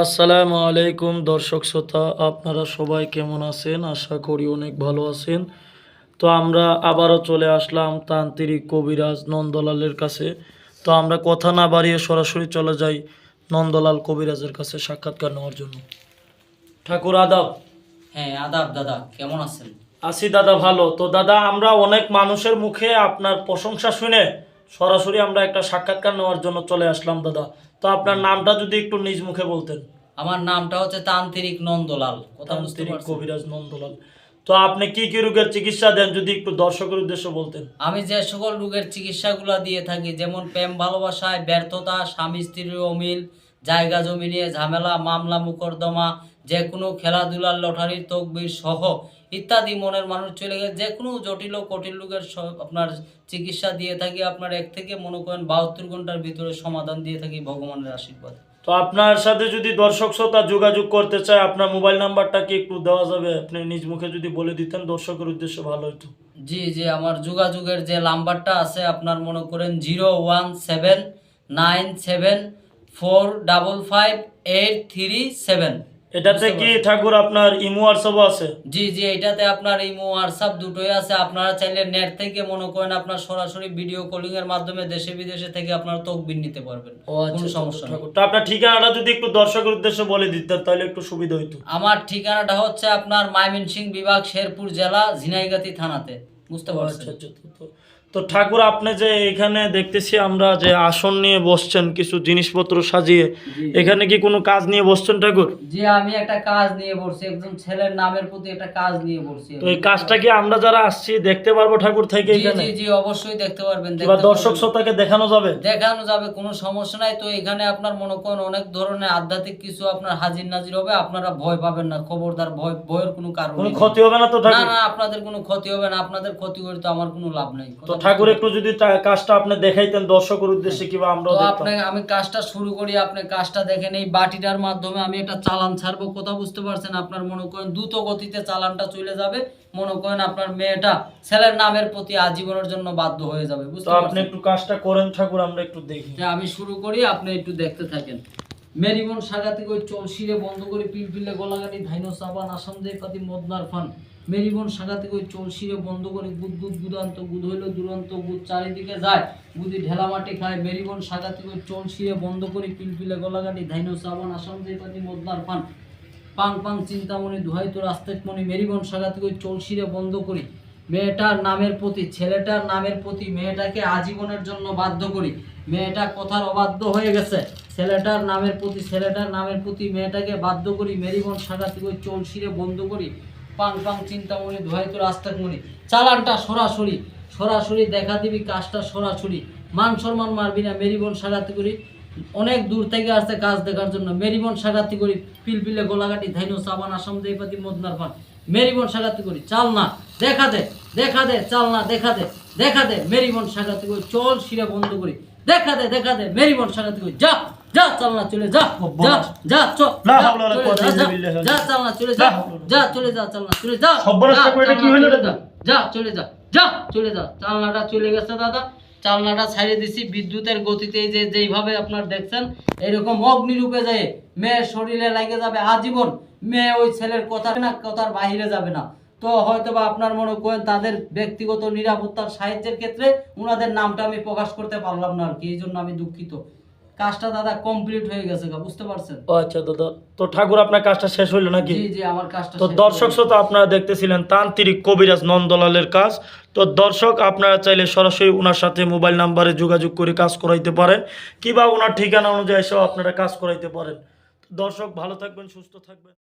আসসালামু আলাইকুম দর্শক শ্রোতা, আপনারা সবাই কেমন আছেন? আশা করি অনেক ভালো আছেন। তো আমরা আবারও চলে আসলাম তান্ত্রিক কবিরাজ নন্দলালের কাছে। তো আমরা কথা না বাড়িয়ে সরাসরি চলে যাই নন্দলাল কবিরাজের কাছে সাক্ষাৎকার নেওয়ার জন্য। ঠাকুর আদাব। হ্যাঁ, আদাব দাদা, কেমন আছেন? আছি দাদা, ভালো। তো দাদা, আমরা অনেক মানুষের মুখে আপনার প্রশংসা শুনে সরাসরি আমরা একটা সাক্ষাৎকার নেওয়ার জন্য চলে আসলাম দাদা। তো আপনার নামটা যদি একটু নিজ মুখে বলতেন। আমার নামটা হচ্ছে তান্ত্রিক নন্দলাল। কথা বুঝতে তান্ত্রিক পারছেন? কবিরাজ নন্দলাল। তো আপনি কি কি রোগের চিকিৎসা দেন যদি একটু দর্শকের উদ্দেশ্যে বলতেন। আমি যে সকল রোগের চিকিৎসাগুলো দিয়ে থাকি, যেমন প্রেম ভালোবাসায় ব্যর্থতা, স্বামী স্ত্রীর অমিল, জায়গা জমি নিয়ে ঝামেলা, মামলা মোকদ্দমা, যে কোনো খেলাধুলার লটারির তকবির সহ ইত্যাদি, মনের মানুষ চলে গেছে যে কোনো জটিল ও কঠিন রোগের আপনার চিকিৎসা দিয়ে থাকি। আপনার 1 থেকে মনে করেন 72 ঘন্টার ভিতরে সমাধান দিয়ে থাকি ভগবানের আশীর্বাদ। তো আপনার সাথে যদি দর্শক শ্রোতা যোগাযোগ করতে চায়, আপনার মোবাইল নাম্বারটা কি একটু দেওয়া যাবে? আপনি নিজ মুখে যদি বলে দিতেন দর্শকের উদ্দেশ্যে ভালো হতো। জি জি, আমার যোগাযোগের যে নাম্বারটা আছে, আপনার মনে করেন 01797455837। এটাতে কি ঠাকুর আপনার ইমো হোয়াটসঅ্যাপ আছে? জি জি, এটাতে আপনার ইমো হোয়াটসঅ্যাপ দুটোই আছে। আপনারা চাইলে নেট থেকে মনে করেন আপনার সরাসরি ভিডিও কলিং এর মাধ্যমে দেশে বিদেশে থেকে আপনারা তকবির নিতে পারবেন। কোনো সমস্যা নেই। তো আপনার ঠিকানাটা যদি একটু দর্শকের উদ্দেশ্যে বলে দিতেন তাহলে একটু সুবিধা হইতো। আমার ঠিকানাটা হচ্ছে আপনার ময়মনসিংহ বিভাগ, শেরপুর জেলা, ঝিনাইগাতি থানাতে। বুঝতে পারছেন? তো ঠাকুর, আপনি যে এখানে দেখতেছি আমরা যে আসন নিয়ে বসছেন, কিছু জিনিসপত্র সাজিয়ে, এখানে কি কোনো কাজ নিয়ে বসছেন ঠাকুর? জি, আমি একটা কাজ নিয়ে বসছি, একজন ছেলের নামের প্রতি একটা কাজ নিয়ে বসছি। তো এই কাজটা কি আমরা যারা আসছি দেখতে পারবো ঠাকুর থেকে এখানে? জি জি, অবশ্যই দেখতে পারবেন। বা দর্শক শ্রোতাকে দেখানো যাবে? দেখানো যাবে, কোনো সমস্যা নাই। তো এখানে আপনার মনে করেন অনেক ধরনের আধ্যাত্মিক কিছু আপনার হাজির নাজির হবে। আপনারা ভয় পাবেন না, খবরদার। ভয়ের কোনো কারণ নেই। কোনো ক্ষতি হবে না তো না ঠাকুর? না, আপনাদের কোনো ক্ষতি হবে না। আপনাদের ক্ষতি করে তো আমার কোনো লাভ নাই। তো ঠাকুর, একটু যদি কাজটা আপনি দেখাইতেন দর্শকের উদ্দেশ্যে, কিবা আমরা দেখতাম। আমি কাজটা শুরু করি, আপনি কাজটা দেখেন। এই বাটিটার মাধ্যমে আমি একটা চালান ছাড়বো। কথা বুঝতে পারছেন? আপনার মনে করেন দ্রুত গতিতে চালানটা চলে যাবে। মনে করেন আপনার মেয়েটা ছেলের নামের প্রতি আজীবনের জন্য বাধ্য হয়ে যাবে। বুঝতে পারছেন? আপনি একটু কাজটা করেন ঠাকুর, আমরা একটু দেখি। আমি শুরু করি, আপনি একটু দেখতে থাকেন। মেরিমন সাগাতি কই চলশিরে বন্ধ করে পিলপিলে গলাগাটি ধাইনো সাবান আসাম দেই পাতি মদনার ফান। মেরিমন সাগাতি কই চলশিরে বন্ধ করে গুদ গুদ গুদান্ত গুদ হইল দুরন্ত গুদ চারিদিকে যায় গুদি ঢেলা মাটি খায়। মেরিমন সাগাতি কই চলশিরে বন্ধ করে পিলপিলে গলাগাটি ধাইনো সাবান আসাম দেই পাতি মদনার ফান। পাং পাং চিন্তামণি দুহাই তোর আস্তেক মনি। মেরিবন সাগাতে কই চলশিরে বন্ধ করি। মেয়েটার নামের প্রতি, ছেলেটার নামের প্রতি মেয়েটাকে আজীবনের জন্য বাধ্য করি। মেয়েটা কথার অবাধ্য হয়ে গেছে। ছেলেটার নামের প্রতি মেয়েটাকে বাধ্য করি। মেরিবন সাগাতে কই চলশিরে বন্ধ করি। পাং পাং চিন্তামণি দুহাই তোর আস্তেক মনি। চালানটা সরাসরি দেখা দিবি, কাজটা সরাসরি। মান সম্মান মারবি না। মেরিবন সাগাতে করি অনেক দূর থেকে আসছে কাজ দেখার জন্য। মেরিবন সাগাতি করি পিলপিলে গোলাঘাটি ধাইনো সাবান আসাম দেইপাতি মদনার পান। মেরিবন সাগাতি করি চাল না দেখা দে চাল না দেখা দে মেরিবন সাগাতি করি চল শিরা বন্ধ করি দেখা দে মেরিবন সাগাতি করি যা চাল না চলে যা চল যা চাল না চলে চলে যা চাল না চলে যা চলে যা চালনাটা চলে গেছে দাদা। চালনাটা ছাড়িয়ে দিছি বিদ্যুতের গতিতে, যেইভাবে আপনার দেখছেন এরকম অগ্নিরূপে যায় মেয়ের শরীরে লাগে যাবে আজীবন। মেয়ে ওই ছেলের কথার বাহিরে যাবে না। তো হয়তো বা আপনার মনে করেন তাদের ব্যক্তিগত নিরাপত্তার সাহায্যের ক্ষেত্রে ওনাদের নামটা আমি প্রকাশ করতে পারলাম না আর কি, এই জন্য আমি দুঃখিত। কাজটা দাদা কমপ্লিট হয়ে গেছে, বুঝতে পারছেন? আচ্ছা দাদা, তো ঠাকুর আপনার কাজটা শেষ হইলো নাকি? জি জি, আমার কাজটা তো দর্শক শ্রোতা, আপনারা দেখতেছিলেন তান্ত্রিক কবিরাজ নন্দলালের কাজ। তো দর্শক, আপনারা চাইলে সরাসরি ওনার সাথে মোবাইল নাম্বারে যোগাযোগ করে কাজ করাইতে পারেন, কিংবা ওনার ঠিকানা অনুযায়ী এসেও আপনারা কাজ করাইতে পারেন। দর্শক, ভালো থাকবেন, সুস্থ থাকবেন।